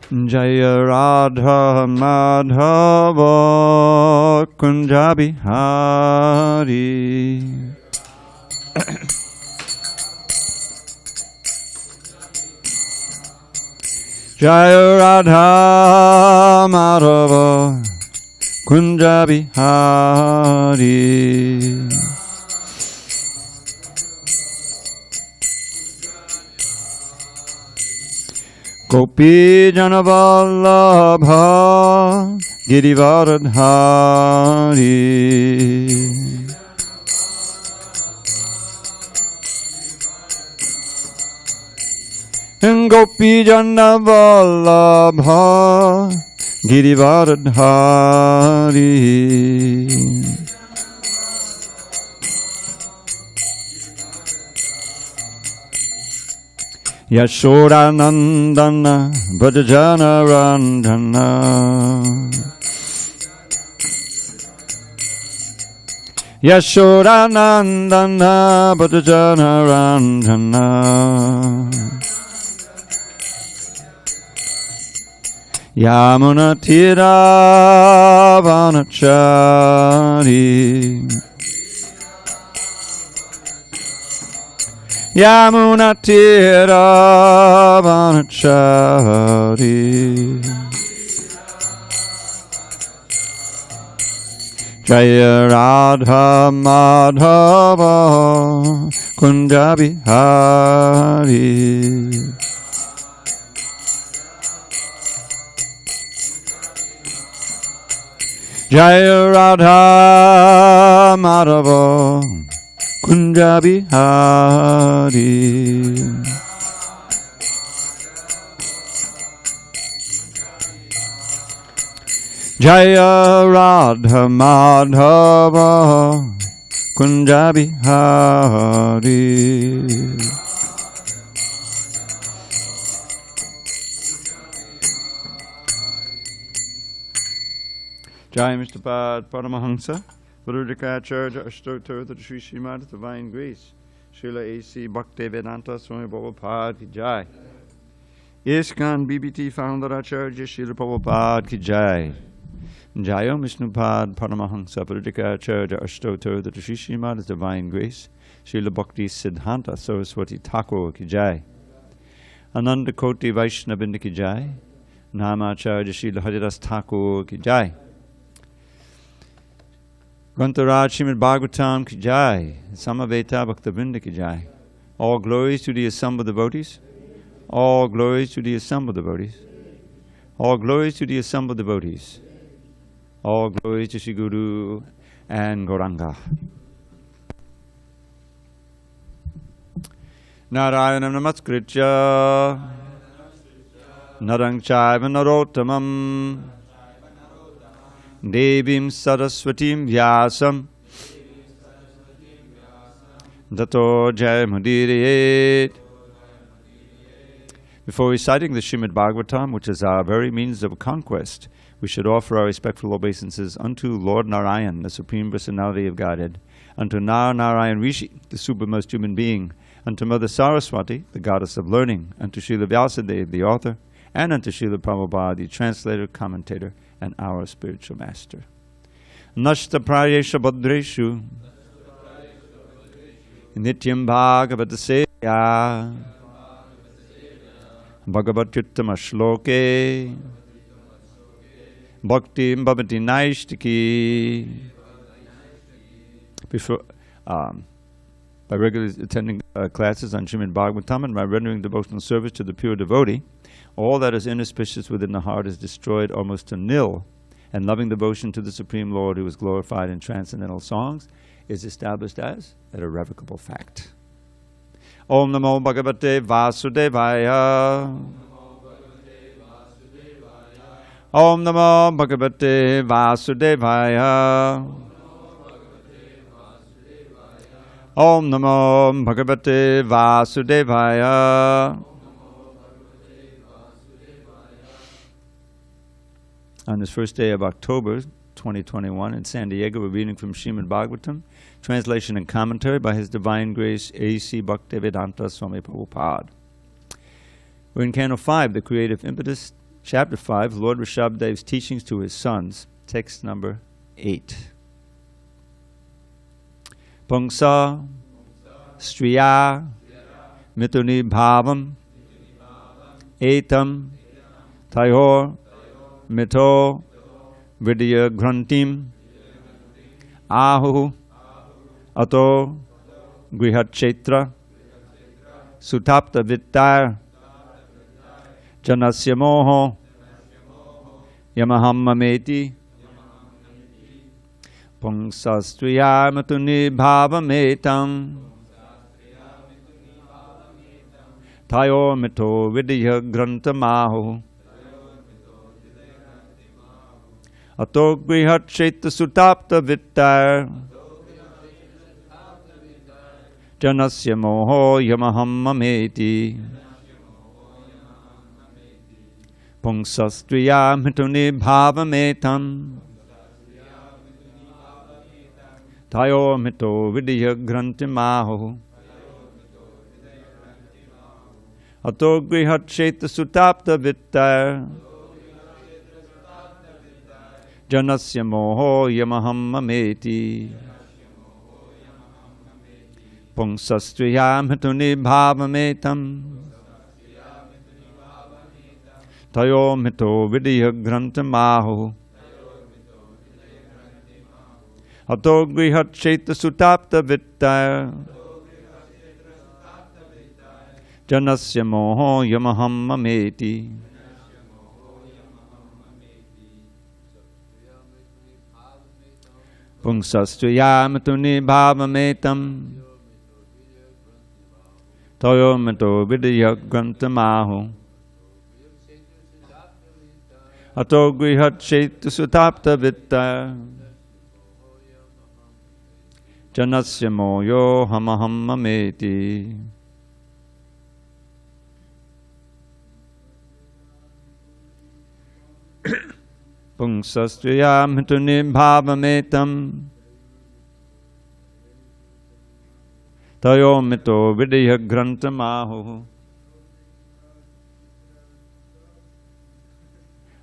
Jaya Radha Madhava Kunja Bihari. Jaya Radha Madhava Kunja Bihari. Gopi Janavallabha Girivaradhari. Gopi Janavallabha Girivaradhari. Yashodanandana Bhajana Randhana. Yashodanandana Bhajana Randhana. Yamuna Tira Vanachari. Yamuna Tira Vanachari. Jaya Radha Madhava Kunja Bihari. Jaya Radha Madhava Kunja Bihari. Jaya Radha Madhava Kunja Bihari. Jai Mr. Pad Paramahansa, Varudikacharya Ashtotar, the Sri Srimad Divine Grace, Srila A.C. Bhakti Vedanta Swami Prabhupada Ki Jai. ISKCON BBT Founder Acharya Srila Prabhupada Ki Jai. Jaya Vishnupad Paramahansa, Varudikacharya Ashtotar, the Sri Srimad Divine Grace, Srila Bhakti Siddhanta Saraswati Thakur Ki Jai. Ananda Koti Vaishnavindra Ki Jai. Namacharya Srila Haridas Thakur Ki Jai. Grantaraj Srimad Bhagavatam Ki Jai, Samaveta Bhaktivinoda Ki Jai. All glories to the assembled devotees. All glories to the assembled devotees. All glories to the assembled devotees. All glories to Sri Guru and Gauranga. Narayanam Namaskritya Narang Chaiva Narottamam Devim Saraswatim Vyasam Dato Jayamudiriet. Before reciting the Srimad Bhagavatam, which is our very means of conquest, we should offer our respectful obeisances unto Lord Narayan, the Supreme Personality of Godhead, unto Narayan Rishi, the supermost human being, unto Mother Saraswati, the goddess of learning, unto Srila Vyasadeva, the author, and unto Srila Prabhupada, the translator, commentator, and our spiritual master. Nashta prayesha badreshu nityam bhagavata sevya bhagavatyuttama shloke bhakti bhavati naishtiki. Before, by regularly attending classes on Srimad Bhagavatam and by rendering devotional service to the pure devotee, all that is inauspicious within the heart is destroyed almost to nil, and loving devotion to the Supreme Lord, who is glorified in transcendental songs, is established as an irrevocable fact. Om Namo Bhagavate Vasudevaya. Om Namo Bhagavate Vasudevaya. Om Namo Bhagavate Vasudevaya. On this first day of October 2021 in San Diego, we're reading from Srimad Bhagavatam, translation and commentary by His Divine Grace A.C. Bhakti Vedanta Swami Prabhupada. We're in Canto 5, the creative impetus, Chapter 5, Lord Rishabhadev's teachings to his sons, text number 8. Pungsa striya mituni bhavam etam tayor mito vidya grantim ahu ato grihachetra sutapta vittar janasya moho yamahammameti pungsastriya matuni bhavametam tayo mito vidya grantamaho ato grihachetra sutapta vittar janasya moho yamahammameti pungsastriya mituni bhavametam tayo mito vidya grantimaho ato grihachetra sutapta vittar janasya moho yamahammameti pungsastriya mituni bhavametam tayo mito vidya grantamaho ato grihachetra sutapta vittar janasya moho yamahammameti pungsastriya mituni bhavametam tayo mito vidya grantamaho ato grihachetra sutapta vittar janasya moho yamahammameti pungsastriya mituni bhavametam tayo mito vidya grantamaho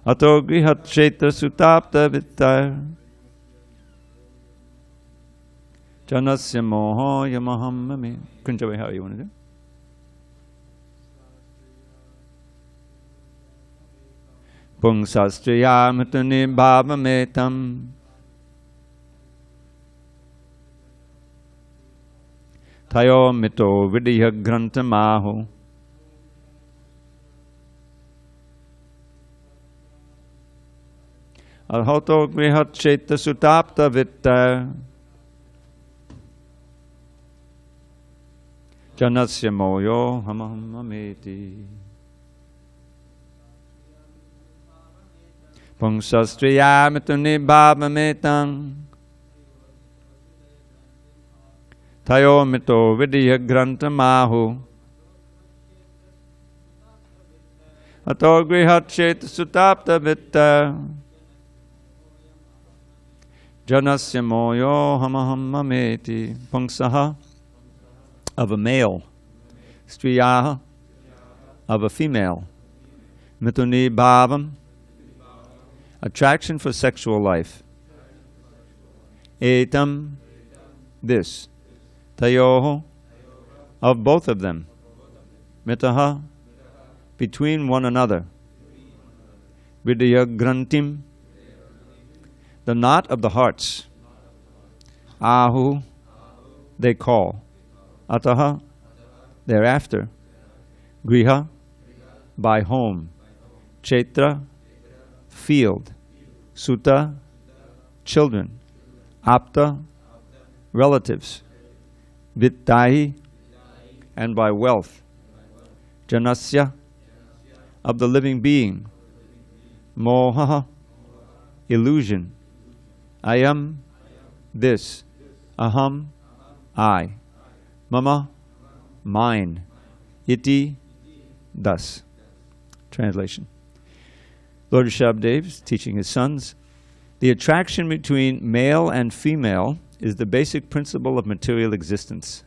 ato grihachetra sutapta vittar janasya moho yamahammameti. Kunjabai, how you want to do? Pungsastriya mituni bhavametam tayo mito vidya grantamaho arhato grihachetra sutapta vittar janasya moho yamahammameti pungsastriya mituni bhavametam tayo mito vidya grantamaho ato grihachetra sutapta vittar janasya moho yamahammameti. Pungsaha of a male, striyaha of a female, mituni bhavam attraction for sexual life, etam this, tayoho of both of them, mitaha between one another, vidya grantim the knot of the hearts, ahu they call, ataha thereafter, griha by home, chetra field, sutta children, apta relatives, vittahi and by wealth, janasya of the living being, moha illusion, ayam this, aham I, mama mine, iti thus. Translation. Lord Rishabhadev is teaching his sons, the attraction between male and female is the basic principle of material existence.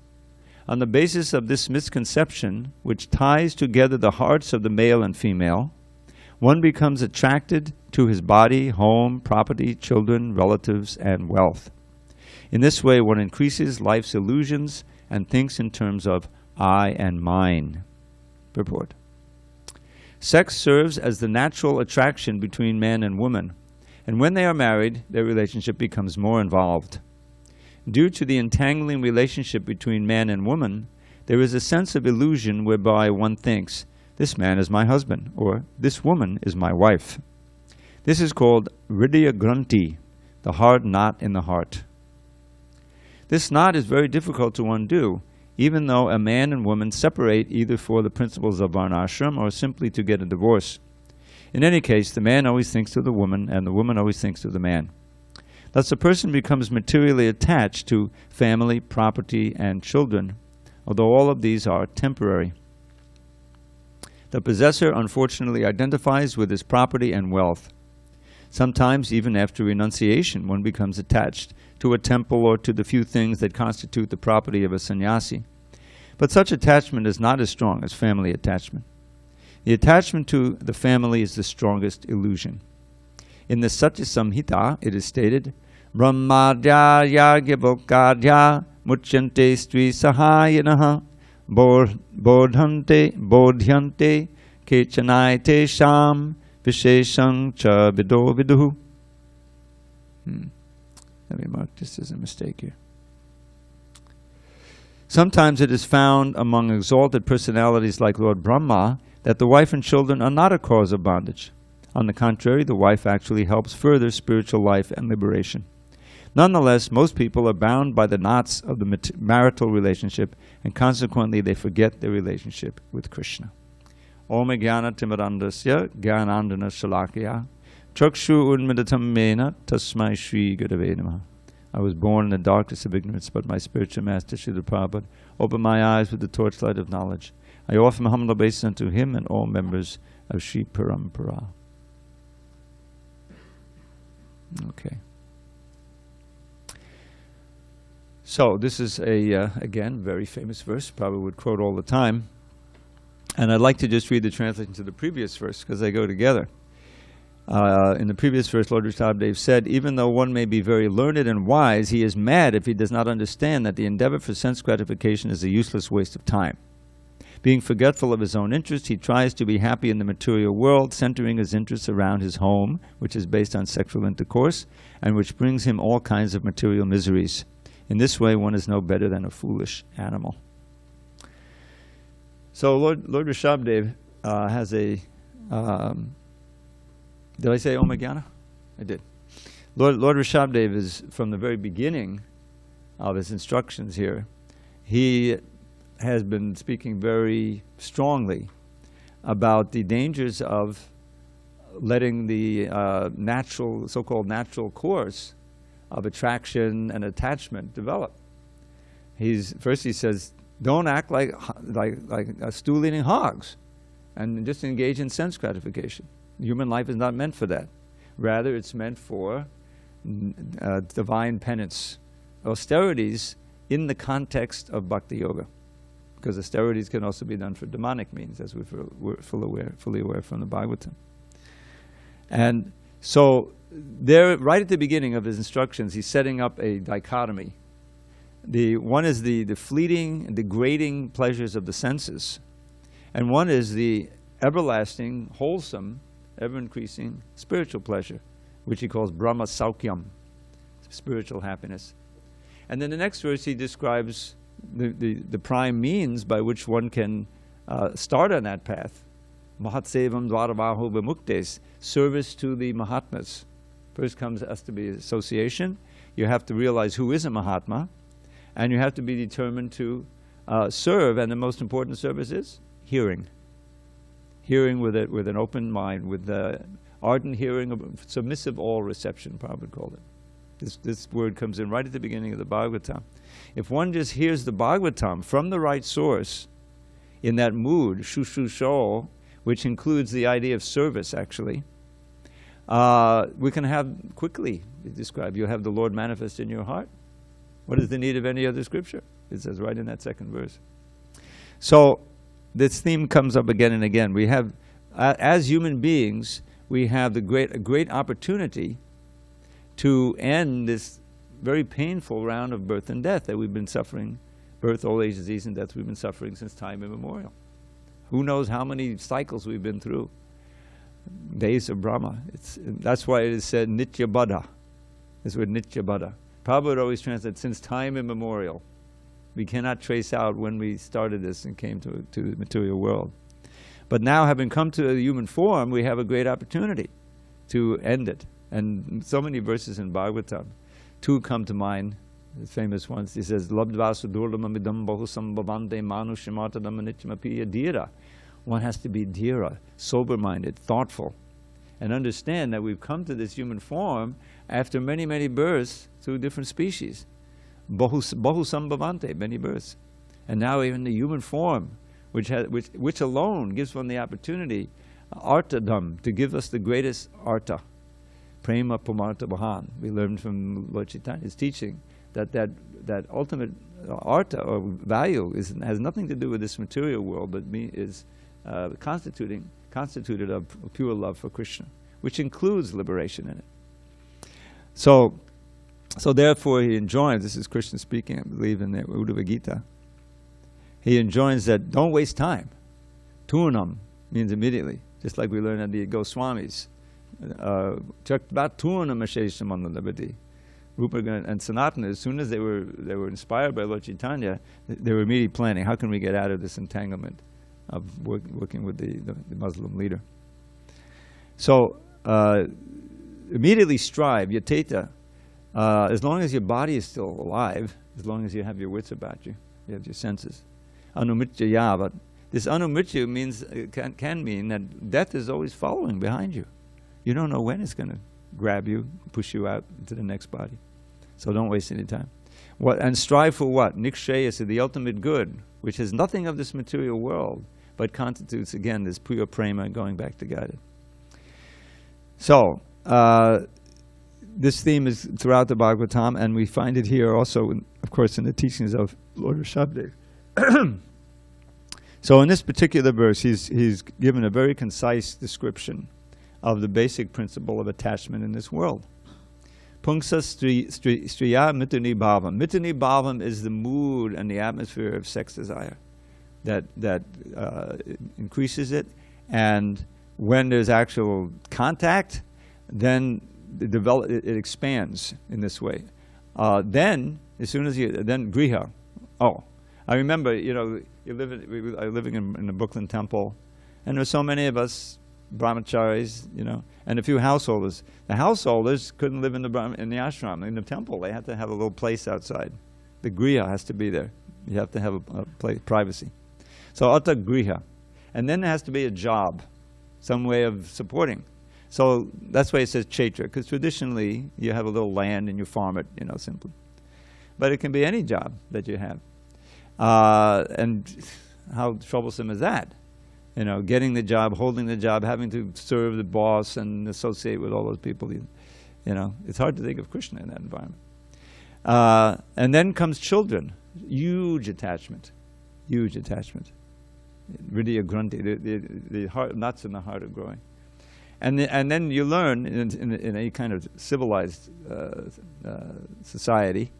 On the basis of this misconception, which ties together the hearts of the male and female, One becomes attracted to his body, home, property, children, relatives, and wealth. In this way, one increases life's illusions and thinks in terms of I and mine. Purport. Sex serves as the natural attraction between man and woman, and when they are married, their relationship becomes more involved. Due to the entangling relationship between man and woman, there is a sense of illusion whereby one thinks, this man is my husband, or this woman is my wife. This is called Hridaya Granthi, the hard knot in the heart. This knot is very difficult to undo, even though a man and woman separate either for the principles of varnashram or simply to get a divorce. In any case, the man always thinks of the woman, and the woman always thinks of the man. Thus, a person becomes materially attached to family, property, and children, although all of these are temporary. The possessor unfortunately identifies with his property and wealth. Sometimes, even after renunciation, one becomes attached to a temple or to the few things that constitute the property of a sannyasi. But such attachment is not as strong as family attachment. The attachment to the family is the strongest illusion. In the Satya Samhita, it is stated, Brahmadya yagyabokadya muchyante stri sahayanaha bodhyante kechanaite sham visheshang cha vido viduhu. Let me mark this as a mistake here. Sometimes it is found among exalted personalities like Lord Brahma that the wife and children are not a cause of bondage. On the contrary, the wife actually helps further spiritual life and liberation. Nonetheless, most people are bound by the knots of the marital relationship, and consequently they forget their relationship with Krishna. Om Jnana Timirandasya Jnanandana Shalakya Chakshu Unmidatam Mena Tasmai Shri Gurave Namaha. I was born in the darkness of ignorance, but my spiritual master, Srila Prabhupada, opened my eyes with the torchlight of knowledge. I offer my humble obeisance unto him and all members of Sri Parampara. Okay. So this is a, again, very famous verse, probably would quote all the time. And I'd like to just read the translation to the previous verse, because they go together. In the previous verse, Lord Rishabhdev said, even though one may be very learned and wise, he is mad if he does not understand that the endeavor for sense gratification is a useless waste of time. Being forgetful of his own interest, he tries to be happy in the material world, centering his interests around his home, which is based on sexual intercourse, and which brings him all kinds of material miseries. In this way, one is no better than a foolish animal. So Lord Rishabhdev has a... did I say Om Jnana? I did. Lord Rishabhdev is, from the very beginning of his instructions here, he has been speaking very strongly about the dangers of letting the so-called natural course of attraction and attachment develop. First he says, don't act like stool-eating hogs and just engage in sense gratification. Human life is not meant for that. Rather, it's meant for divine penance, austerities in the context of bhakti yoga. Because austerities can also be done for demonic means, as we're fully aware from the Bhagavatam. And so there, right at the beginning of his instructions, he's setting up a dichotomy. One is the fleeting, degrading pleasures of the senses, and one is the everlasting, wholesome, ever-increasing spiritual pleasure, which he calls Brahma Saukyam, spiritual happiness. And then the next verse he describes the prime means by which one can start on that path. Mahatsevam dvaravaho vimuktes, service to the Mahatmas. First has to be association. You have to realize who is a Mahatma, and you have to be determined to serve, and the most important service is hearing. Hearing with an open mind, with ardent hearing, submissive all reception, Prabhupada called it. This word comes in right at the beginning of the Bhagavatam. If one just hears the Bhagavatam from the right source, in that mood, shushrusho, which includes the idea of service, actually, we can have quickly described, you have the Lord manifest in your heart. What is the need of any other scripture? It says right in that second verse. So this theme comes up again and again. We have as human beings, we have a great opportunity to end this very painful round of birth and death that we've been suffering, birth, old age, disease, and death we've been suffering since time immemorial. Who knows how many cycles we've been through. Days of Brahma. That's why it is said Nitya Baddha. This word Nitya Baddha. Prabhupada always translates, since time immemorial. We cannot trace out when we started this and came to the material world. But now, having come to the human form, we have a great opportunity to end it. And so many verses in Bhagavatam. Two come to mind, the famous ones. He says, Labdvasu durlamamidam bahusam bhavante manushamatadam anityamapiya dhira. One has to be dhira, sober-minded, thoughtful, and understand that we've come to this human form after many, many births through different species. Bahusam bhavante, many births. And now even the human form, which alone gives one the opportunity, artadam, to give us the greatest arta. Prema Pumarta Bhahan. We learned from Lord Chaitanya's teaching that ultimate arta, or value, has nothing to do with this material world, but is constituted of pure love for Krishna, which includes liberation in it. So therefore he enjoins, this is Krishna speaking, I believe in the Uddhava Gita, he enjoins that don't waste time. Turnam means immediately, just like we learn at the Goswamis. Rupa and Sanatana, as soon as they were inspired by Lord Chaitanya, they were immediately planning, how can we get out of this entanglement of working with the Muslim leader? So immediately strive, yateta, as long as your body is still alive, as long as you have your wits about you, you have your senses. Anumritya yavat. This anumritya means, can mean that death is always following behind you. You don't know when it's going to grab you, push you out into the next body. So don't waste any time. And strive for what? Nikshayasa, the ultimate good, which has nothing of this material world, but constitutes, again, this pure prema going back to God. So, this theme is throughout the Bhagavatam, and we find it here also, of course, in the teachings of Lord Rishabhdev. So in this particular verse, he's given a very concise description of the basic principle of attachment in this world. Pungsa striya mituni bhavam. Mituni bhavam is the mood and the atmosphere of sex desire that increases it, and when there's actual contact, then it expands in this way. Then, as soon as then griha. Oh, I remember, I'm living in the Brooklyn Temple, and there's so many of us brahmacharis, and a few householders. The householders couldn't live in the ashram, in the temple. They had to have a little place outside. The griha has to be there. You have to have a place, privacy. So atta griha. And then there has to be a job, some way of supporting. So that's why it says chaitra, because traditionally you have a little land and you farm it, simply. But it can be any job that you have. And how troublesome is that? Getting the job, holding the job, having to serve the boss and associate with all those people. It's hard to think of Krishna in that environment. And then comes children. Huge attachment. Huge attachment. Hridaya Granthi, the heart, nuts in the heart are growing. And then you learn in any kind of civilized society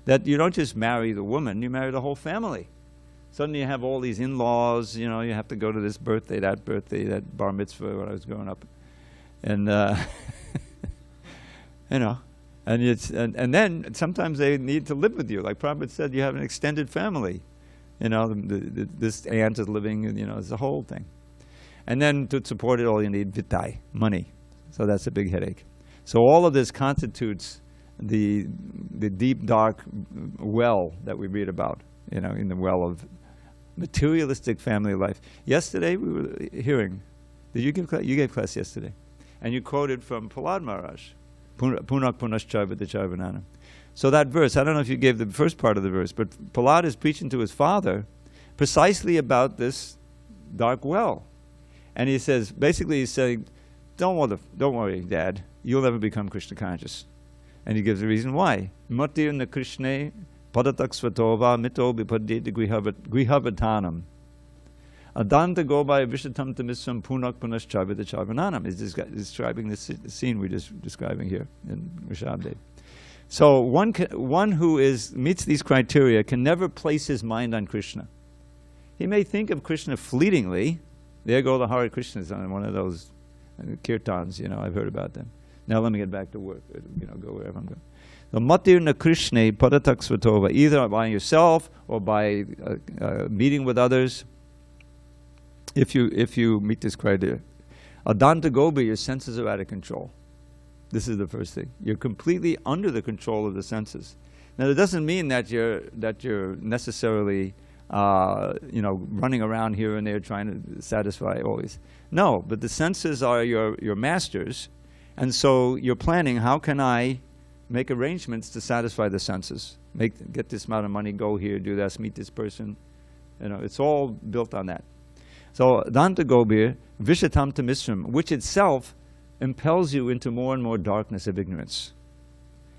that you don't just marry the woman, you marry the whole family. Suddenly you have all these in-laws, you have to go to this birthday, that bar mitzvah when I was growing up. And, and then sometimes they need to live with you. Like Prabhupada said, you have an extended family. This aunt is living, it's the whole thing. And then to support it all, you need vittai, money. So that's a big headache. So all of this constitutes the deep, dark well that we read about, in the well of materialistic family life. Yesterday we were hearing, you gave class yesterday, and you quoted from Prahlad Maharaj, Punak Punascharvita Charvanana. So that verse, I don't know if you gave the first part of the verse, but Prahlad is preaching to his father precisely about this dark well. And he says, basically he's saying, don't worry, Dad, you'll never become Krishna conscious. And he gives the reason why. Matir na Krishne padatak svatova mito bipadita grihavatanam. Adanta gobai vishatam tamisram punak punash charvita charvananam is describing this scene we're just describing here in Rishabdev. So one who meets these criteria can never place his mind on Krishna. He may think of Krishna fleetingly. There go the Hare Krishnas on one of those kirtans, I've heard about them. Now let me get back to work, go wherever I'm going. The matir na Krishna padatak svatova, either by yourself or by meeting with others, if you meet this criteria. Adanta gobi, your senses are out of control. This is the first thing. You're completely under the control of the senses. Now, it doesn't mean that you're necessarily running around here and there trying to satisfy always. No, but the senses are your masters, and so you're planning, how can I make arrangements to satisfy the senses? Get this amount of money, go here, do this, meet this person. It's all built on that. So, Danta Gobir, Vishatam Tamisram, which itself impels you into more and more darkness of ignorance.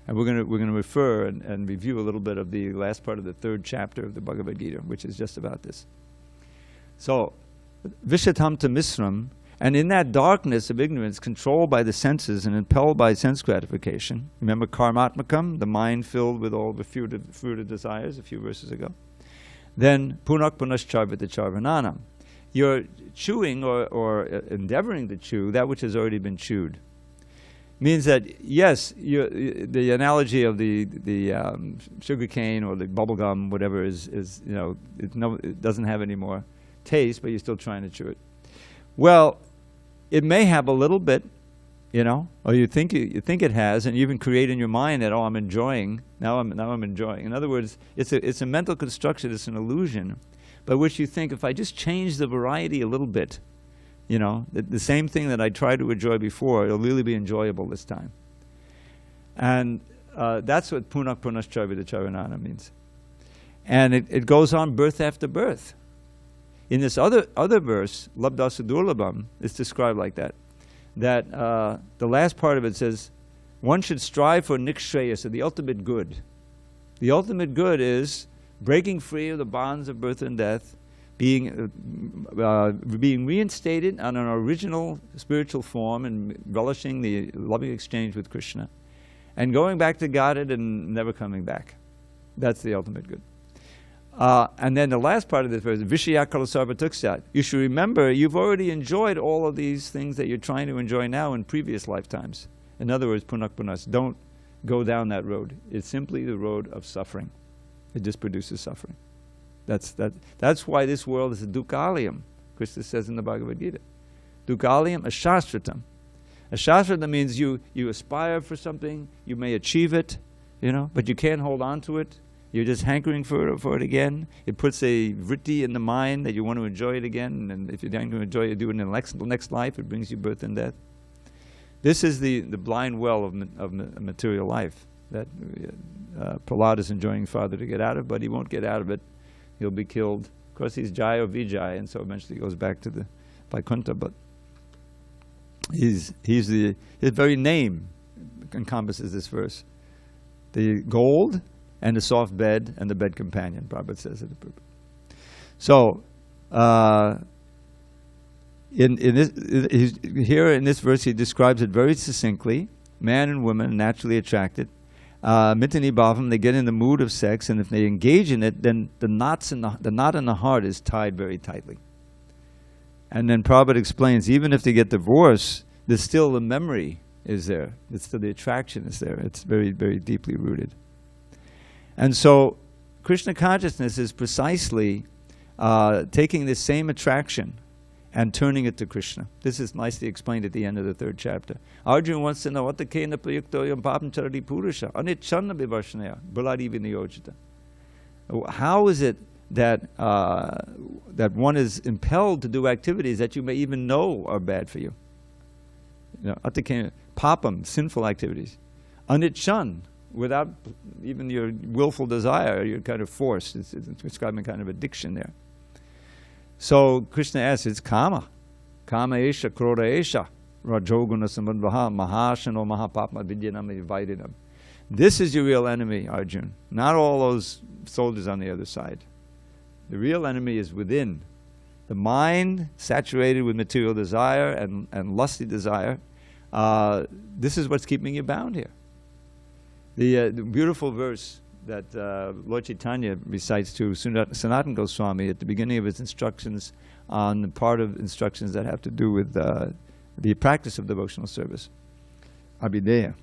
And we're going to refer and review a little bit of the last part of the 3rd chapter of the Bhagavad Gita, which is just about this. So, Vishatam Tamisram, and in that darkness of ignorance, controlled by the senses and impelled by sense gratification, remember karmatmakam, the mind filled with all the fruit of desires, a few verses ago. Then punak punash charvita charvananam. You're chewing or endeavoring to chew that which has already been chewed. Means that, yes, the analogy of the sugar cane or the bubble gum, whatever, is it doesn't have any more taste, but you're still trying to chew it. Well, it may have a little bit, or you think it has, and you even create in your mind that, I'm enjoying. Now I'm enjoying. In other words, it's a mental construction. It's an illusion, by which you think, if I just change the variety a little bit, the same thing that I tried to enjoy before, it'll really be enjoyable this time. And that's what punak punash charvita charvanana means. And it goes on birth after birth. In this other verse, labdasa durlabham, it's described like that. That the last part of it says, one should strive for nikshreya, the ultimate good. The ultimate good is breaking free of the bonds of birth and death, being reinstated on an original spiritual form and relishing the loving exchange with Krishna, and going back to Godhead and never coming back. That's the ultimate good. And then the last part of this verse, Vishaya kalasarva tuksat. You should remember you've already enjoyed all of these things that you're trying to enjoy now in previous lifetimes. In other words, punak punas, don't go down that road. It's simply the road of suffering. It just produces suffering. That's why this world is a dukkhalayam. Krishna says in the Bhagavad Gita. Dukkhalayam ashastratam. Ashastratam means you aspire for something, you may achieve it, but you can't hold on to it. You're just hankering for it again. It puts a vritti in the mind that you want to enjoy it again, and if you're not going to enjoy it, do it in the next life. It brings you birth and death. This is the blind well of material life that Prahlad is enjoying farther to get out of, but he won't get out of it. He'll be killed. Of course, he's Jai or Vijay, and so eventually he goes back to the Vaikuntha, but his very name encompasses this verse. The gold and the soft bed and the bed companion, Prabhupada says it. So, here in this verse, he describes it very succinctly. Man and woman naturally attracted. Mitani bhavam, they get in the mood of sex, and if they engage in it, then the knot in the heart is tied very tightly. And then Prabhupada explains, even if they get divorced, there's still the memory is there. It's still the attraction is there. It's very, very deeply rooted. And so Krishna consciousness is precisely taking this same attraction and turning it to Krishna. This is nicely explained at the end of the 3rd chapter. Arjuna wants to know, Atakena prayuktoyam papam charati purusha anichanna vivarshanaya baladi vinayojita. How is it that one is impelled to do activities that you may even know are bad for you? Atakena papam, sinful activities. Anichan, without even your willful desire, you're kind of forced. It's describing kind of addiction there. So Krishna asks, it's kama. Kama esha, krodha esha, rajoguna sambandvaha, mahashano mahapapma vidyanam vaidinam. This is your real enemy, Arjuna. Not all those soldiers on the other side. The real enemy is within. The mind saturated with material desire and lusty desire, this is what's keeping you bound here. The beautiful verse that Lord Chaitanya recites to Sanatana Goswami at the beginning of his instructions on the part of instructions that have to do with the practice of devotional service. Abhideya.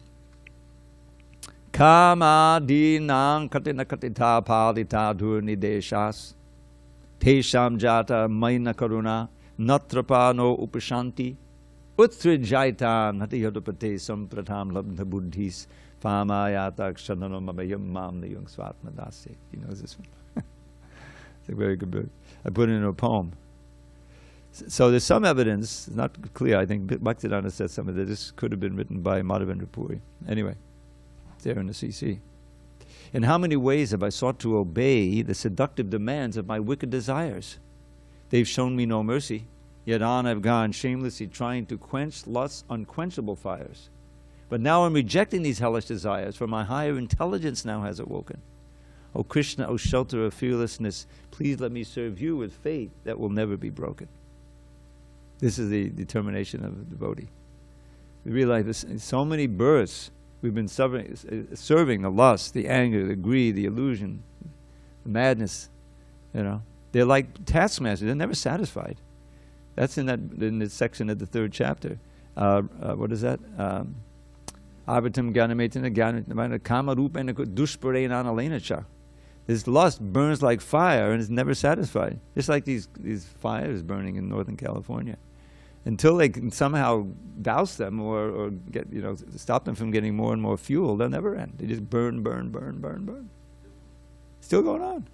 Kama dinang katina katita palita dhurnideshas tesham jata maina karuna natrapa no upashanti utrijaitan hati yadupate sampratam labdha buddhis pamayata kshananam abayam mam niyung swatmadase. He knows this one. It's a very good book. I put it in a poem. So there's some evidence, not clear, I think Bhaktivedanta said some of this could have been written by Madhavendra Puri. Anyway, there in the CC. In how many ways have I sought to obey the seductive demands of my wicked desires? They've shown me no mercy, yet on I've gone shamelessly trying to quench lust's unquenchable fires. But now I'm rejecting these hellish desires, for my higher intelligence now has awoken. O Krishna, O shelter of fearlessness, please let me serve you with faith that will never be broken. This is the determination of the devotee. We realize this, in so many births we've been serving the lust, the anger, the greed, the illusion, the madness. You know, they're like taskmasters. They're never satisfied. That's in this section of the 3rd chapter. What is that? Avatam Gyanametina Gyanametina Kama Rupena Dushparena Alenacha. This lust burns like fire and is never satisfied. Just like these fires burning in Northern California. Until they can somehow douse them or get, stop them from getting more and more fuel, they'll never end. They just burn, burn, burn, burn, burn. Still going on.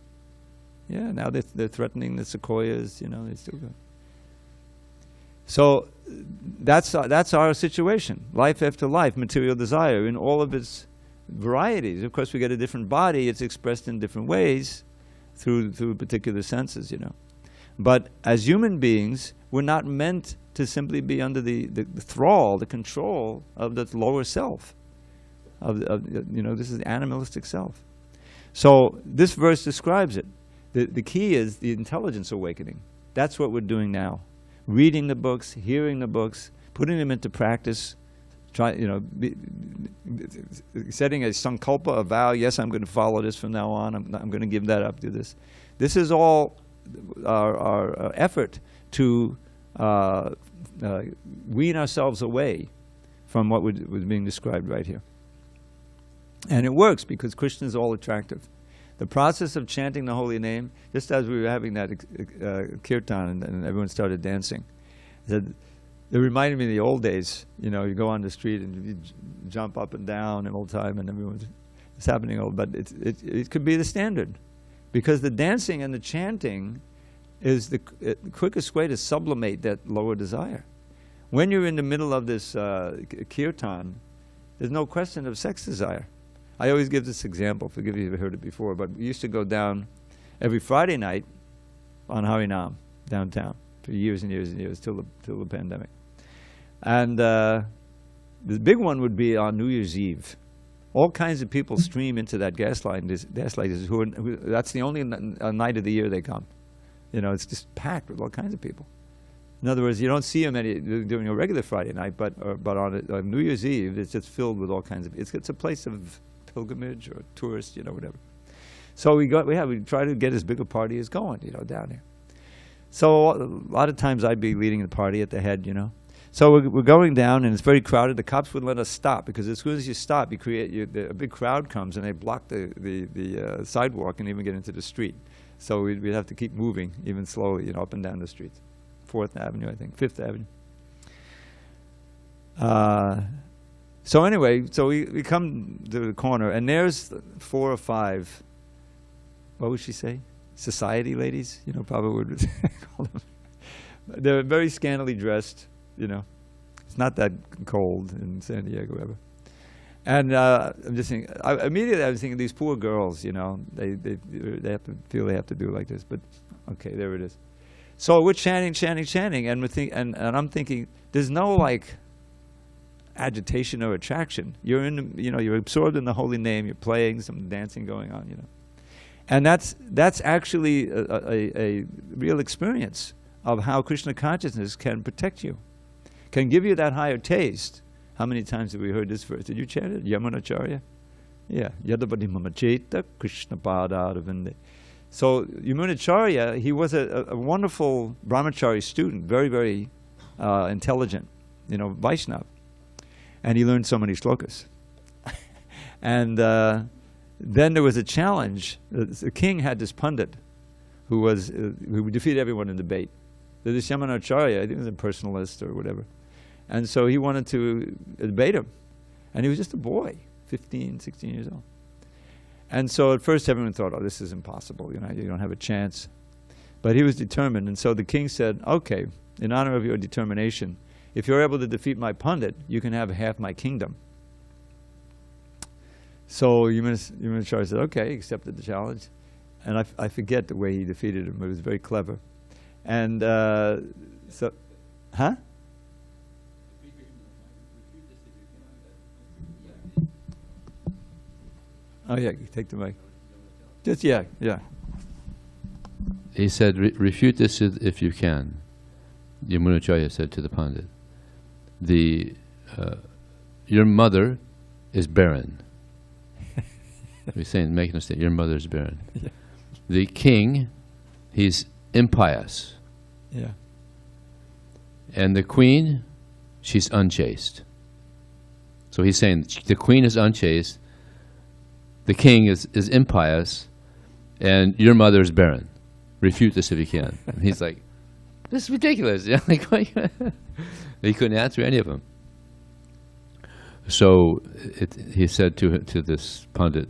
Yeah, now they're threatening the sequoias, they still go. So that's our situation. Life after life, material desire in all of its varieties. Of course, we get a different body. It's expressed in different ways through particular senses, But as human beings, we're not meant to simply be under the thrall, the control of the lower self. This is the animalistic self. So this verse describes it. The key is the intelligence awakening. That's what we're doing now. Reading the books, hearing the books, putting them into practice, setting a sankalpa, a vow, yes, I'm going to follow this from now on, I'm going to give that up, do this. This is all our effort to wean ourselves away from what was being described right here. And it works because Krishna is all attractive. The process of chanting the holy name, just as we were having that kirtan and everyone started dancing, it reminded me of the old days. You go on the street and you jump up and down all the time and it's happening all, but it could be the standard. Because the dancing and the chanting is the quickest way to sublimate that lower desire. When you're in the middle of this kirtan, there's no question of sex desire. I always give this example, forgive me if you've heard it before, but we used to go down every Friday night on Harinam downtown for years and years and years till the pandemic. And the big one would be on New Year's Eve. All kinds of people stream into that gaslighters who that's the only night of the year they come. It's just packed with all kinds of people. In other words, you don't see them during a regular Friday night, but on New Year's Eve, it's just filled with all kinds of. It's a place of pilgrimage or tourist, whatever. So we try to get as big a party as going, down here. So a lot of times I'd be leading the party at the head, So we're going down and it's very crowded. The cops wouldn't let us stop because as soon as you stop, a big crowd comes and they block the sidewalk and even get into the street. So we'd have to keep moving even slowly, up and down the streets. 4th Avenue, I think, 5th Avenue. So anyway, we come to the corner and there's 4 or 5, what would she say? Society ladies, Prabhupada would call them. They're very scantily dressed. It's not that cold in San Diego ever. And I'm just thinking, immediately I was thinking these poor girls, they have to feel they have to do it like this. But okay, there it is. So we're chanting, and I'm thinking, there's no agitation or attraction. You're you're absorbed in the holy name. You're playing, some dancing going on, And that's actually a real experience of how Krishna consciousness can protect you, can give you that higher taste. How many times have we heard this verse? Did you chant it? Yamunacharya? Yeah. Yadavadi mamacheta Krishna pada. So Yamunacharya, he was a wonderful brahmachari student, very, very intelligent, Vaishnava. And he learned so many shlokas. And then there was a challenge. The king had this pundit who defeated everyone in debate. This Yamunacharya, I think he was a personalist or whatever. And so he wanted to debate him. And he was just a boy, 15, 16 years old. And so at first everyone thought, oh, this is impossible, you don't have a chance. But he was determined, and so the king said, okay, in honor of your determination, if you're able to defeat my pundit, you can have half my kingdom. So Yamunacharya said, okay, accepted the challenge. And I forget the way he defeated him, but it was very clever. And huh? Oh yeah, take the mic. Just yeah. He said, refute this if you can. Yamunacharya said to the Pandit, your mother is barren. He's saying, making a statement, your mother is barren. Yeah. The king, he's impious. Yeah. And the queen, she's unchaste. So he's saying the queen is unchaste, the king is impious, and your mother is barren. Refute this if you can. And he's like, this is ridiculous. Yeah, he couldn't answer any of them. So he said to this pundit,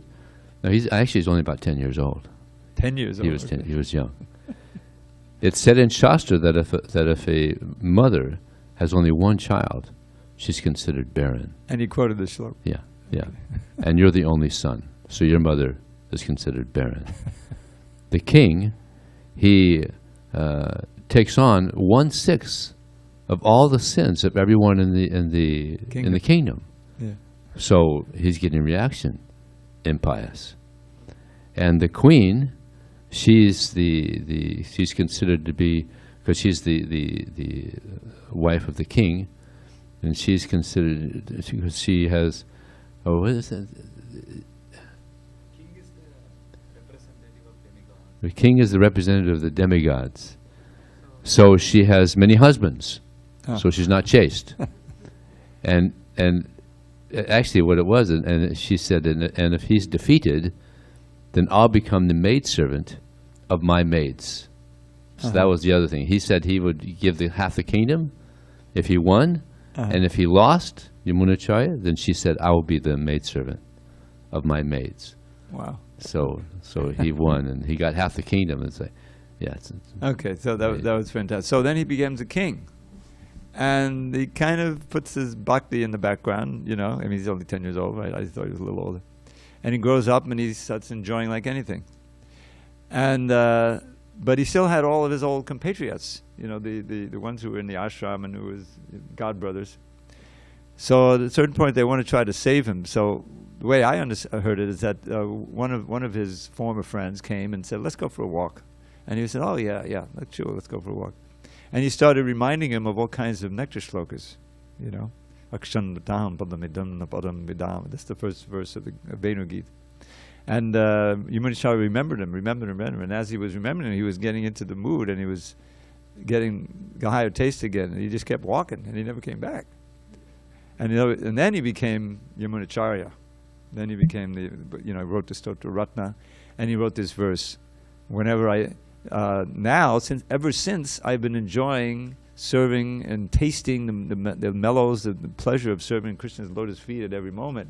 no, he's only about 10 years old. 10 years old. He was young. It's said in Shastra that if a mother has only one child, she's considered barren. And he quoted the shloka. Yeah. And you're the only son, so your mother is considered barren. The king, he takes on 1/6 of all the sins of everyone in the kingdom. Yeah. So he's getting reaction, impious. And the queen, she's she's considered to be, because she's the wife of the king, and she's considered, because she has, what is that? The king is the representative of the demigods. So she has many husbands. So she's not chaste. and actually what it was, and she said, and if he's defeated, then I'll become the maidservant of my maids. So that was the other thing. He said he would give half the kingdom if he won, and if he lost, Yamunacharya, then she said, I will be the maidservant of my maids. Wow. So he won, and he got half the kingdom. And say, yeah. Okay, so that was fantastic. So then he becomes a king, and he kind of puts his bhakti in the background. I mean, he's only 10 years old, right? I thought he was a little older. And he grows up, and he starts enjoying like anything. And but he still had all of his old compatriots. The ones who were in the ashram and who was god brothers. So at a certain point, they want to try to save him. So the way I heard it is that one of his former friends came and said, let's go for a walk. And he said, oh, yeah, sure, let's go for a walk. And he started reminding him of all kinds of nectar shlokas, Akshandatam padamidam napadam vidam. That's the first verse of the Venu Gita. And Yamunacharya remembered him. And as he was remembering him, he was getting into the mood, and he was getting a higher taste again. And he just kept walking, and he never came back. And then he became Yamunacharya. Then he became wrote the Stotra Ratna, and he wrote this verse. Whenever ever since I've been enjoying serving and tasting the mellows, the pleasure of serving Krishna's lotus feet at every moment.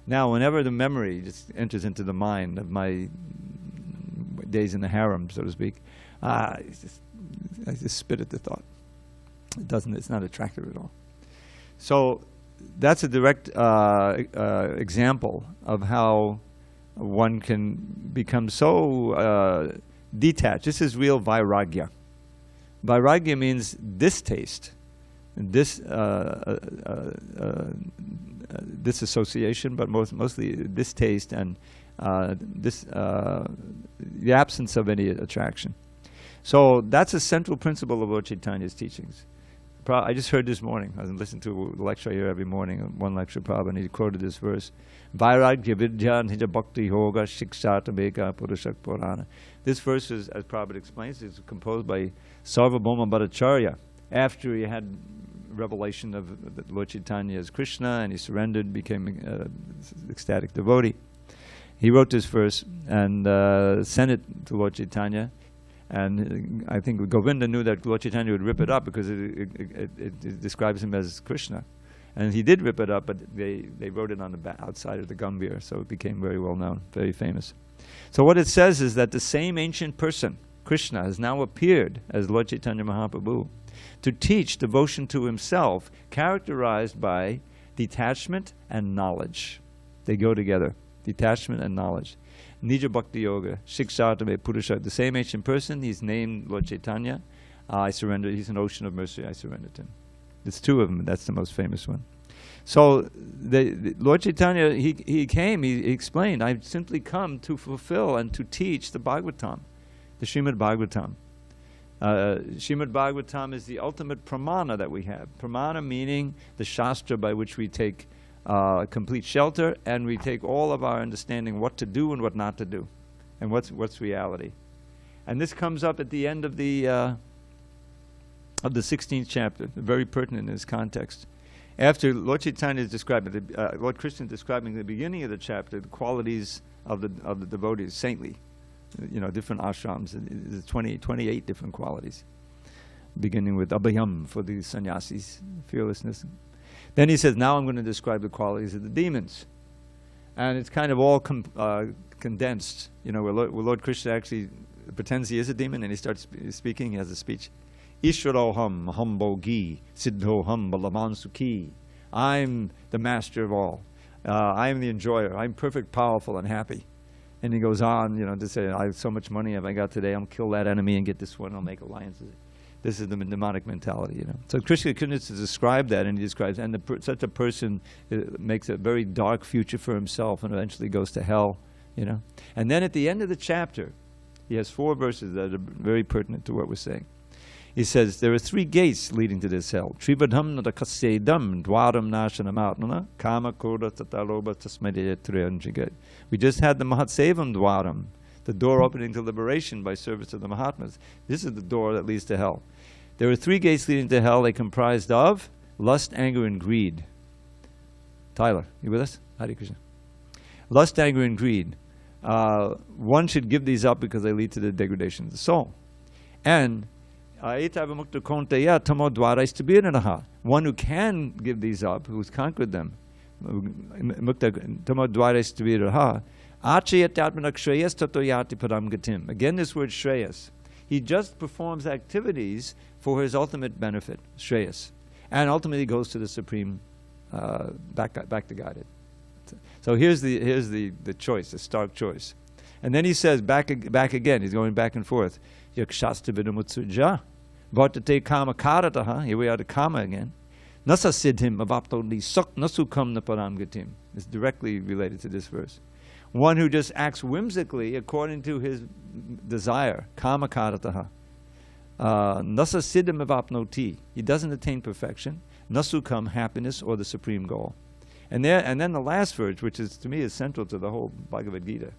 Now, whenever the memory just enters into the mind of my days in the harem, so to speak, I just spit at the thought. It's not attractive at all. So that's a direct example of how one can become so detached. This is real vairagya. Vairagya means distaste, disassociation, but mostly distaste and the absence of any attraction. So that's a central principle of Lord Chaitanya's teachings. I just heard this morning, I was listening to a lecture here every morning, one lecture Prabhupada, and he quoted this verse, Vairagya vidya nija bhakti yoga shikshata meka purushak purana. This verse, is, as Prabhupada explains, is composed by Sarvabhauma Bhattacharya after he had revelation of Lord Chaitanya as Krishna, and he surrendered, became an ecstatic devotee. He wrote this verse and sent it to Lord Chaitanya. And I think Govinda knew that Lord Chaitanya would rip it up because it describes him as Krishna. And he did rip it up, but they wrote it on the outside of the Gambhir, so it became very well known, very famous. So what it says is that the same ancient person, Krishna, has now appeared as Lord Chaitanya Mahaprabhu to teach devotion to himself, characterized by detachment and knowledge. They go together, detachment and knowledge. Nija Bhakti Yoga, Shikshatame Purusha, the same ancient person, he's named Lord Chaitanya. I surrender, he's an ocean of mercy, I surrender to him. There's two of them, that's the most famous one. So the Lord Chaitanya, he came, he explained, I've simply come to fulfill and to teach the Bhagavatam, the Srimad Bhagavatam. Srimad Bhagavatam is the ultimate pramana that we have. Pramana meaning the shastra by which we take complete shelter, and we take all of our understanding what to do and what not to do, and what's reality. And this comes up at the end of the 16th chapter, very pertinent in this context. After Lord Chaitanya is describing, Lord Krishna is describing the beginning of the chapter, the qualities of the devotees, saintly, different ashrams. There's 28 different qualities, beginning with abhayam for the sannyasis, fearlessness. Then he says, now I'm going to describe the qualities of the demons. And it's kind of all condensed, where Lord Krishna actually pretends he is a demon, and he starts speaking, he has a speech. Ishvaroham hambogi siddhoham balaman sukhi. I'm the master of all. I'm the enjoyer. I'm perfect, powerful, and happy. And he goes on, to say, I have so much money have I got today, I'll kill that enemy and get this one, I'll make alliances. This is the demonic mentality, So Krishna continues to describe that, and he describes, and such a person makes a very dark future for himself and eventually goes to hell, And then at the end of the chapter, he has 4 verses that are very pertinent to what we're saying. He says, there are 3 gates leading to this hell. Tribadham nadakasedam dwaram nashanamautnana kama koda tataloba tasmadyatriyanjigat. We just had the Mahatsevam dwaram, the door opening to liberation by service of the Mahatmas. This is the door that leads to hell. There are 3 gates leading to hell. They comprised of lust, anger, and greed. Tyler, you with us? Hare Krishna. Lust, anger, and greed. One should give these up because they lead to the degradation of the soul. And one who can give these up, who's conquered them, again, this word shreyas. He just performs activities for his ultimate benefit, shreyas, and ultimately goes to the supreme, back to Godhead. So here's the choice, the stark choice. And then he says back again. He's going back and forth. Yakshasta vidamutsuja, vartate kama karataha. Here we are to kama again. Nasa siddhim avapto li suk nasukam naparam gatim. It's directly related to this verse. One who just acts whimsically according to his desire, kama karataha. Nasa siddhim avapnoti. He doesn't attain perfection. Nasukam, happiness or the supreme goal. And then the last verse, which is to me is central to the whole Bhagavad Gita,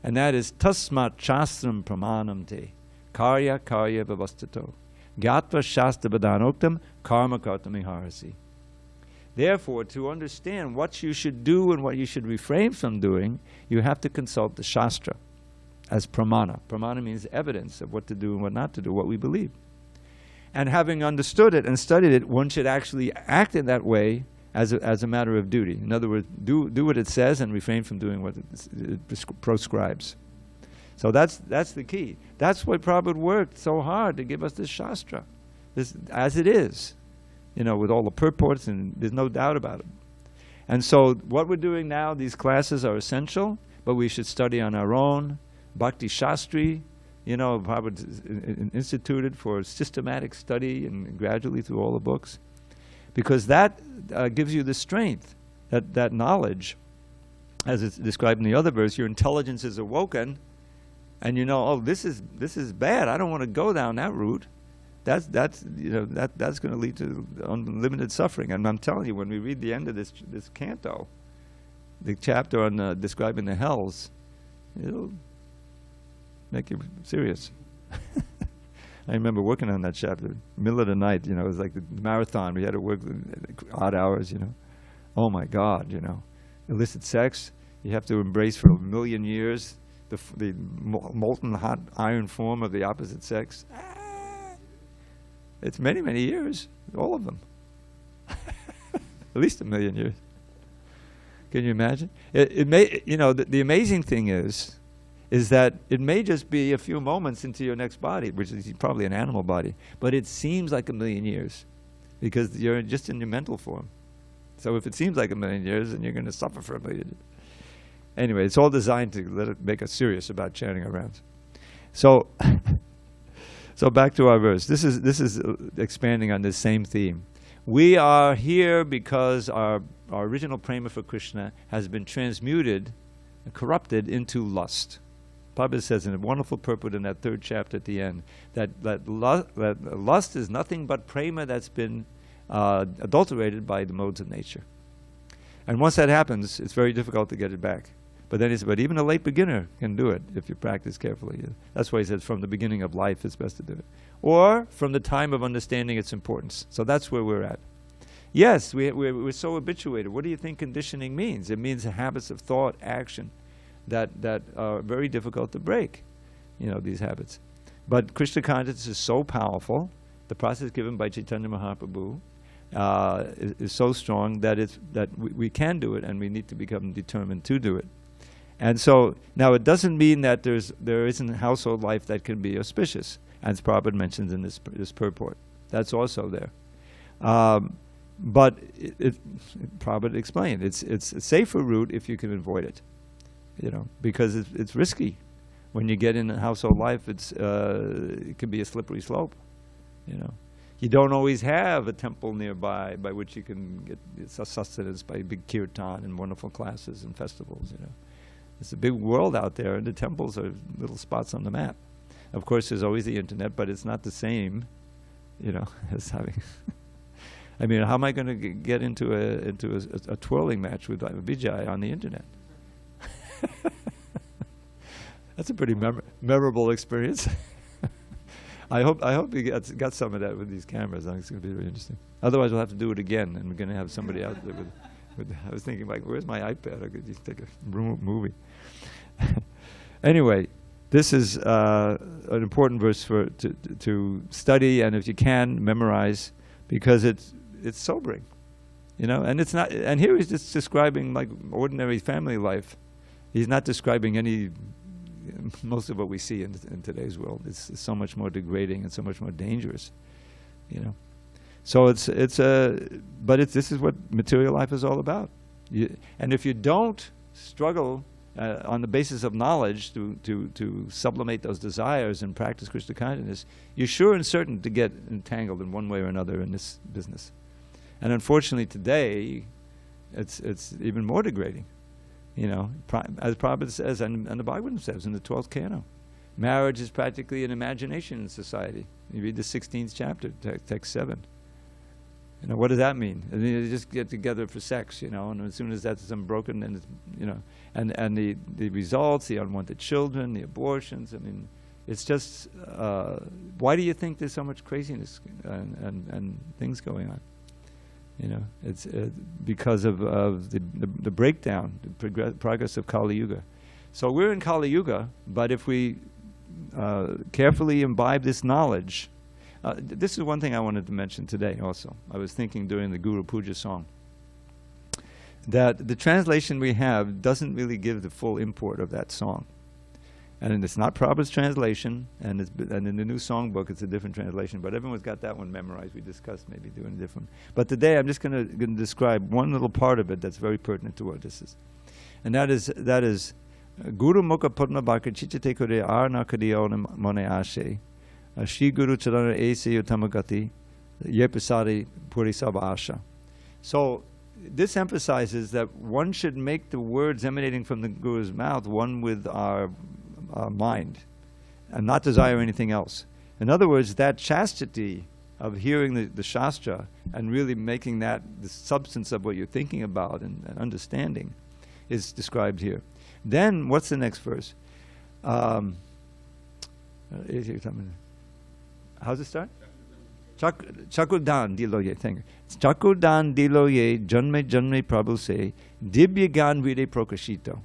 and that is tasmat shastram pramanam te karya vyavastato gatva shastra badanoktam karma kartam iharasi. Therefore, to understand what you should do and what you should refrain from doing, you have to consult the Shastra as pramana. Pramana means evidence of what to do and what not to do, what we believe. And having understood it and studied it, one should actually act in that way as a matter of duty. In other words, do what it says and refrain from doing what it proscribes. So that's the key. That's why Prabhupada worked so hard to give us this Shastra, this as it is. With all the purports, and there's no doubt about it. And so what we're doing now, these classes are essential, but we should study on our own. Bhakti Shastri, Prabhupada instituted for systematic study and gradually through all the books. Because that gives you the strength, that knowledge. As it's described in the other verse, your intelligence is awoken, and you know, oh, this is bad. I don't want to go down that route. That's going to lead to unlimited suffering. And I'm telling you, when we read the end of this canto, the chapter on describing the hells, it'll make you serious. I remember working on that chapter, middle of the night. You know, it was like the marathon. We had to work odd hours. You know, oh my God. You know, illicit sex. You have to embrace for 1 million years the molten hot iron form of the opposite sex. It's many, many years, all of them. At least 1 million years. Can you imagine? It may, you know, the amazing thing is that it may just be a few moments into your next body, which is probably an animal body, but it seems like 1 million years because you're just in your mental form. So if it seems like 1 million years, then you're going to suffer for 1 million years. Anyway, it's all designed to make us serious about chanting our rounds. So, so back to our verse. This is expanding on this same theme. We are here because our original prema for Krishna has been transmuted, corrupted into lust. Prabhupada says in a wonderful purport in that 3rd chapter at the end that lust is nothing but prema that's been adulterated by the modes of nature. And once that happens, it's very difficult to get it back. But then he said, but even a late beginner can do it if you practice carefully. That's why he says from the beginning of life it's best to do it. Or from the time of understanding its importance. So that's where we're at. Yes, we're so habituated. What do you think conditioning means? It means habits of thought, action, that are very difficult to break, you know, these habits. But Krishna consciousness is so powerful. The process given by Chaitanya Mahaprabhu is so strong that we can do it, and we need to become determined to do it. And so now it doesn't mean that there isn't household life that can be auspicious, as Prabhupada mentions in this purport. That's also there. But Prabhupada explained it's a safer route if you can avoid it, you know, because it's risky. When you get in household life, it can be a slippery slope, you know. You don't always have a temple nearby by which you can get sustenance by big kirtan and wonderful classes and festivals, you know. It's a big world out there, and the temples are little spots on the map. Of course, there's always the internet, but it's not the same, you know, as having... I mean, how am I going to get into a twirling match with Vijay on the internet? That's a pretty memorable experience. I hope you got some of that with these cameras. I think it's going to be really interesting. Otherwise, we'll have to do it again, and we're going to have somebody out there with I was thinking, like, where's my iPad? I could just take a movie. Anyway, this is an important verse to study, and if you can, memorize, because it's sobering, you know. And it's not. And here he's just describing like ordinary family life. He's not describing most of what we see in today's world. It's so much more degrading and so much more dangerous, you know. So this is what material life is all about. And if you don't struggle on the basis of knowledge to sublimate those desires and practice Krishna consciousness, you're sure and certain to get entangled in one way or another in this business. And unfortunately today, it's even more degrading. You know, as Prabhupada says, and the Bhagavatam says in the 12th canto, marriage is practically an imagination in society. You read the 16th chapter, text 7. You know, what does that mean? I mean, they just get together for sex, you know, and as soon as that's unbroken, then it's, you know, and the results, the unwanted children, the abortions. I mean, it's just, why do you think there's so much craziness and things going on? You know, it's because of the breakdown, the progress of Kali Yuga. So we're in Kali Yuga, but if we carefully imbibe this knowledge, this is one thing I wanted to mention today also. I was thinking during the Guru Puja song that the translation we have doesn't really give the full import of that song. And it's not Prabhupada's translation, and in the new songbook it's a different translation, but everyone's got that one memorized. We discussed maybe doing a different. But today I'm just going to describe one little part of it that's very pertinent to what this is. And that is Guru Mukha Putna Bhakti Chichate Kure Arna Kadiyo Mone Ashe Shri Guru Charana Ese Utamagati Yepasari Puri Asha. So this emphasizes that one should make the words emanating from the Guru's mouth one with our mind, and not desire anything else. In other words, that chastity of hearing the Shastra and really making that the substance of what you're thinking about and understanding is described here. Then, what's the next verse? How's it start? Chakudan diloye, thank you. Chakudan diloye janme janme prabhu se dibya gan vide prokashito.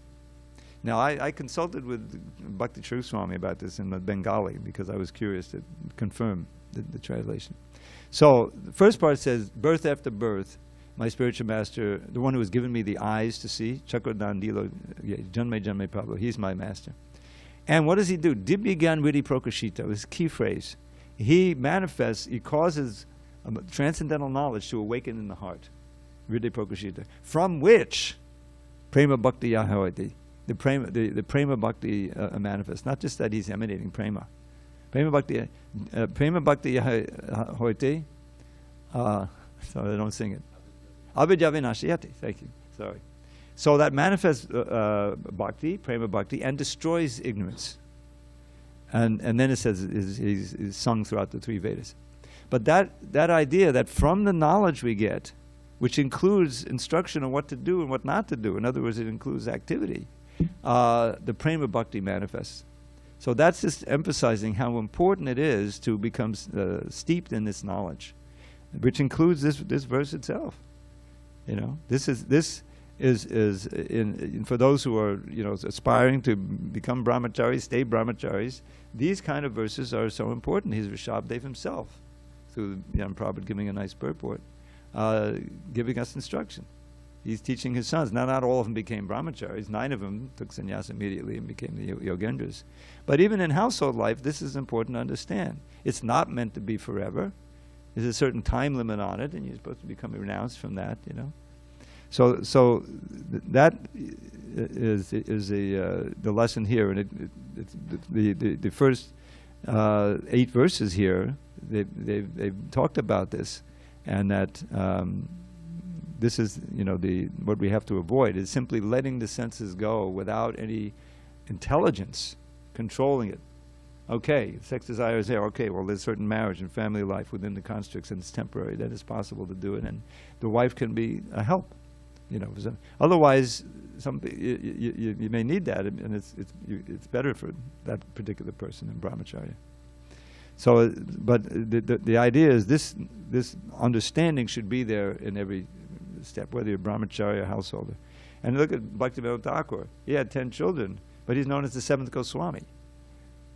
Now, I consulted with Bhakti True Swami about this in the Bengali because I was curious to confirm the translation. So, the first part says, birth after birth, my spiritual master, the one who has given me the eyes to see, Chakradan Dilo, Janme Janme Prabhu, he's my master. And what does he do? Dibya Gyan Vidi Prokashito, is key phrase. He manifests, he causes transcendental knowledge to awaken in the heart, Vidi Prokashito, from which Prema Bhakti Yahoiti, the Prema Bhakti manifests. Not just that he's emanating Prema. Prema Bhakti Yahoiti, sorry, I don't sing it. Abhijavinashayati, thank you, sorry. So that manifests bhakti, prema bhakti, and destroys ignorance. And then it says is sung throughout the three Vedas. But that idea that from the knowledge we get, which includes instruction on what to do and what not to do, in other words, it includes activity, the prema bhakti manifests. So that's just emphasizing how important it is to become steeped in this knowledge, which includes this verse itself. You know, this is in for those who are, you know, aspiring to become brahmacharis, stay brahmacharis. These kind of verses are so important. He's Rishabdev himself, through Jan Prabhupada giving a nice purport, giving us instruction. He's teaching his sons. Now, not all of them became brahmacharis. 9 of them took sannyas immediately and became the yogendras. But even in household life, this is important to understand. It's not meant to be forever. There's a certain time limit on it, and you're supposed to become renounced from that, you know. So that is the lesson here, and it's the first 8 verses here. They've talked about this, and that this is, you know, what we have to avoid is simply letting the senses go without any intelligence controlling it. Okay, sex desire is there. Okay, well, there's certain marriage and family life within the constructs, and it's temporary. That is possible to do it, and the wife can be a help. You know, otherwise, you may need that, and it's better for that particular person in brahmacharya. So, but the idea is this understanding should be there in every step, whether you're brahmacharya or householder. And look at Bhaktivinoda Thakur. He had 10 children, but he's known as the 7th Goswami.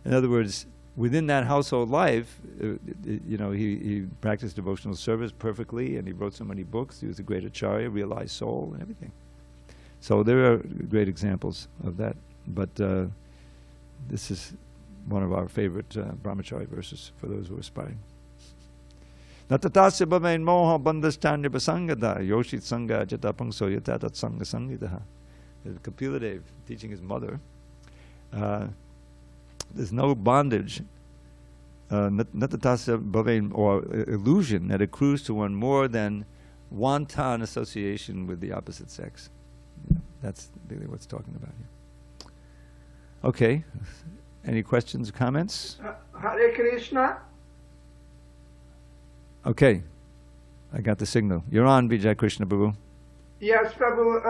In other words, within that household life, you know, he practiced devotional service perfectly, and he wrote so many books. He was a great acharya, realized soul, and everything. So there are great examples of that. But this is one of our favorite brahmacharya verses for those who are aspiring. Natatasya bhavain moha bandhastanya basangada yoshit sangha jatapangso yatatat sangha sangidaha. Kapila Dev teaching his mother. There's no bondage, natatasya bhavain, or illusion that accrues to one more than wanton association with the opposite sex. Yeah, that's really what's talking about here. Okay, any questions or comments? Hare Krishna. Okay, I got the signal. You're on, Vijay Krishna Prabhu. Yes, Prabhu,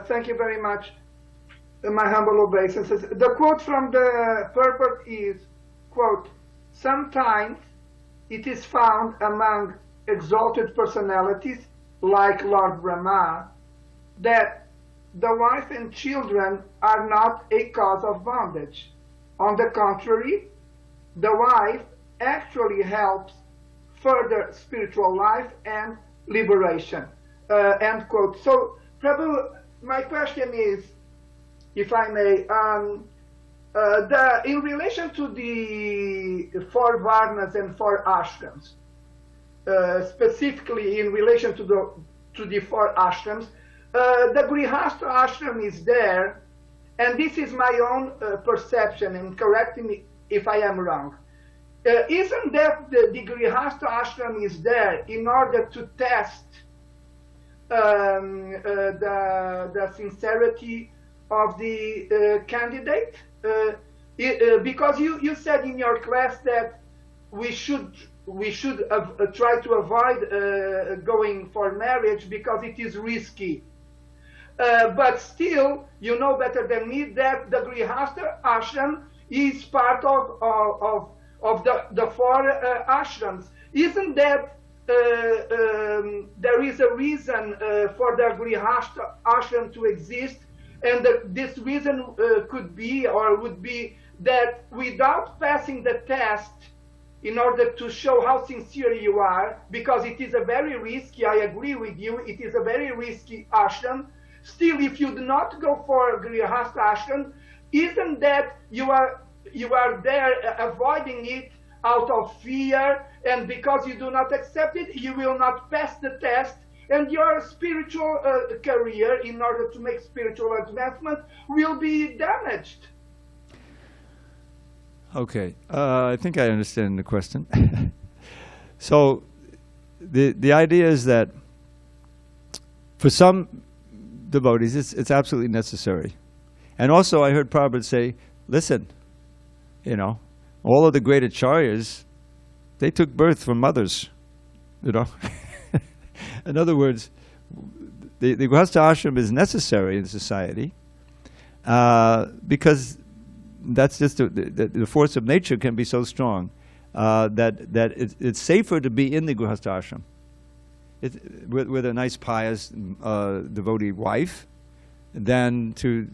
thank you very much. My humble obeisances. The quote from the purport is, quote, sometimes it is found among exalted personalities like Lord Brahma that the wife and children are not a cause of bondage. On the contrary, the wife actually helps further spiritual life and liberation. End quote. So, Prabhu, my question is, if I may, in relation to the 4 varnas and 4 ashrams, specifically in relation to the 4 ashrams, the grihastha ashram is there, and this is my own perception, and correct me if I am wrong. Isn't that the grihastha ashram is there in order to test the sincerity of the candidate? because you said in your class that we should try to avoid going for marriage because it is risky. But still, you know better than me that the Grihastha ashram is part of the four ashrams. Isn't that there is a reason for the Grihastha ashram to exist, and this reason could be or would be that without passing the test in order to show how sincere you are, because it is a very risky, I agree with you, it is a very risky ashram. Still, if you do not go for Grihastha ashram, isn't that you are there avoiding it out of fear, and because you do not accept it, you will not pass the test, and your spiritual career, in order to make spiritual advancement, will be damaged. Okay, I think I understand the question. So, the idea is that for some devotees, it's absolutely necessary. And also, I heard Prabhupada say, listen, all of the great acharyas, they took birth from mothers, In other words, the Grihastha ashram is necessary in society because that's just the force of nature can be so strong that it's safer to be in the Grihastha ashram with a nice pious devotee wife than to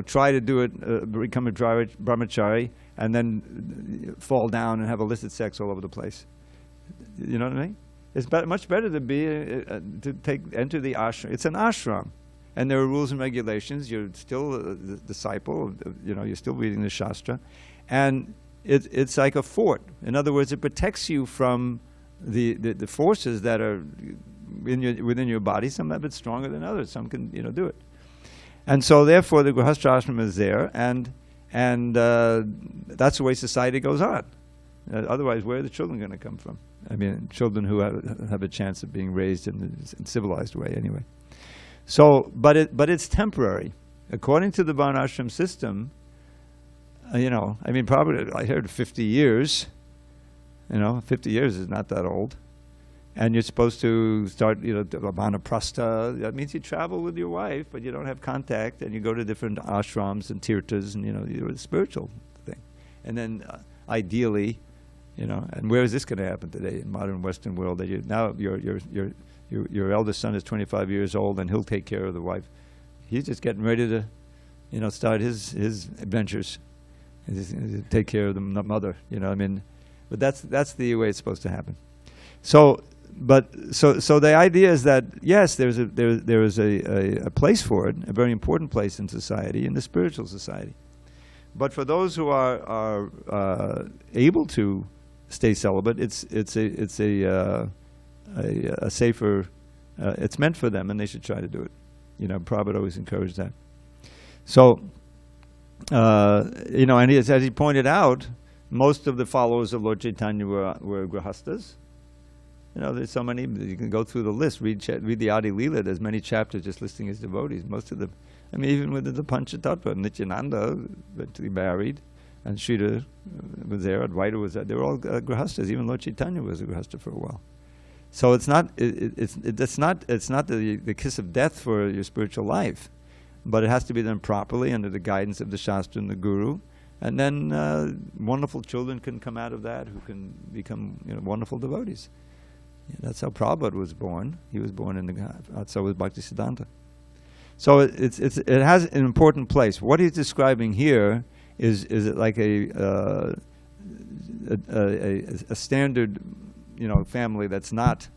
try to do it, become a brahmachari and then fall down and have illicit sex all over the place. You know what I mean? It's much better to be enter the ashram. It's an ashram, and there are rules and regulations. You're still a disciple. You're still reading the shastra, and it's like a fort. In other words, it protects you from the forces that are within your body. Some of it's stronger than others. Some can do it, and so therefore the Grihastha ashram is there, and that's the way society goes on. Otherwise, where are the children going to come from? I mean, children who have a chance of being raised in a civilized way, anyway. So, but it's temporary, according to the varnashram system. Probably I heard 50 years. 50 years is not that old, and you're supposed to start, vanaprastha. That means you travel with your wife, but you don't have contact, and you go to different ashrams and tirthas, and you're a spiritual thing, and then ideally. And where is this going to happen today in modern Western world? That your eldest son is 25 years old, and he'll take care of the wife. He's just getting ready to, start his adventures. He's take care of the mother. But that's the way it's supposed to happen. So the idea is that yes, there is a place for it, a very important place in society, in the spiritual society. But for those who are able to stay celibate, it's a safer. It's meant for them, and they should try to do it. Prabhupada always encouraged that. So, and as he pointed out, most of the followers of Lord Chaitanya were grihasthas. There's so many. You can go through the list. Read the Adi Leela. There's many chapters just listing his devotees. Most of them. Even with the Panchatattva, Nityananda eventually married, and Sridhar was there, Advaita was there. They were all grihasthas. Even Lord Chaitanya was a grihastha for a while. So it's not the kiss of death for your spiritual life, but it has to be done properly under the guidance of the Shastra and the Guru, and then wonderful children can come out of that who can become wonderful devotees. That's how Prabhupada was born. He was born in so was Bhaktisiddhanta. So it has an important place. What he's describing here is like a standard, family that's not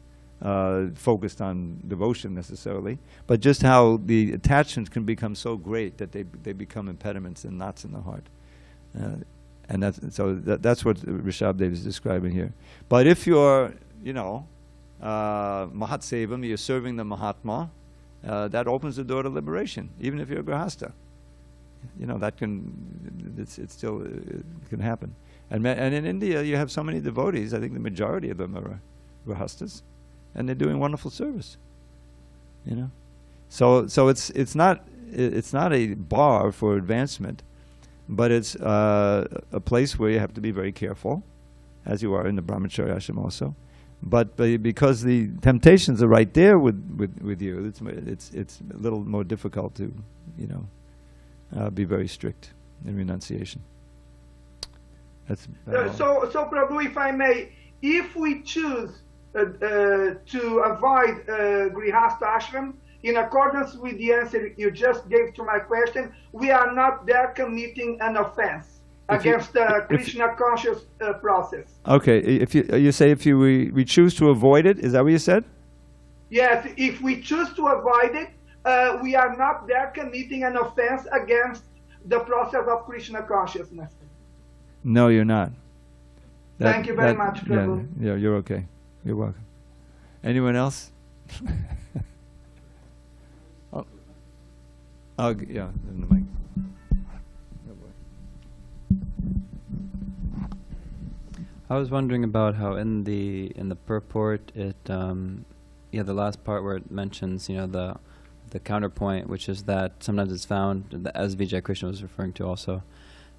focused on devotion necessarily, but just how the attachments can become so great that they become impediments and knots in the heart. And that's what Rishabdev is describing here. But if you're, Mahatsevam, you're serving the Mahatma, that opens the door to liberation, even if you're a grihastha. That it still can happen. And in India, you have so many devotees. I think the majority of them are grihasthas, and they're doing wonderful service. So it's not a bar for advancement, But it's a place where you have to be very careful, as you are in the brahmacharya ashram also. But because the temptations are right there with you, it's a little more difficult to, be very strict in renunciation. That's so Prabhu, if I may, if we choose to avoid Grihastha ashram, in accordance with the answer you just gave to my question, we are not there committing an offense against the Krishna conscious process. Okay, if you say we choose to avoid it, is that what you said? Yes, if we choose to avoid it, we are not there committing an offense against the process of Krishna consciousness. No, you're not. Thank you very much, Prabhu. Yeah, you're okay. You're welcome. Anyone else? Oh, yeah, in the mic. I was wondering about how in the purport it the last part where it mentions the counterpoint, which is that sometimes it's found, as Vijay Krishna was referring to also,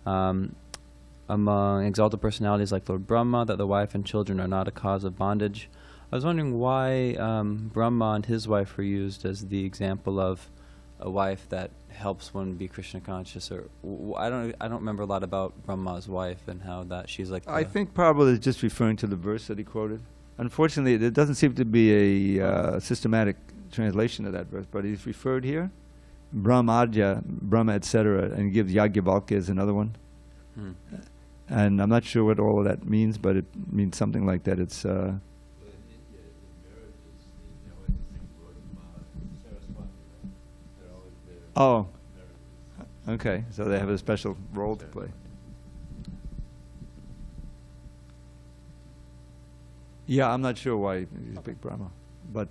among exalted personalities like Lord Brahma, that the wife and children are not a cause of bondage. I was wondering why Brahma and his wife were used as the example of a wife that helps one be Krishna conscious, or I don't remember a lot about Brahma's wife and how that she's like. I think Prabhupada is just referring to the verse that he quoted. Unfortunately, there doesn't seem to be a systematic translation of that verse, but he's referred here, Brahmadya, Brahma, etc., and he gives Yagyavalkya as another one. And I'm not sure what all of that means, but it means something like that. It's oh, okay. So they have a special role to play. Yeah, I'm not sure why he's a big Brahma, but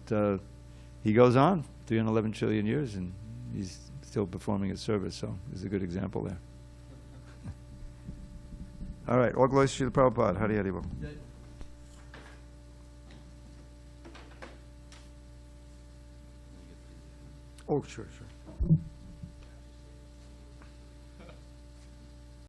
he goes on 311 trillion years, and he's still performing his service. So there's a good example there. All right, all glories to Srila Prabhupada. Hari Hari Bol. Oh, sure.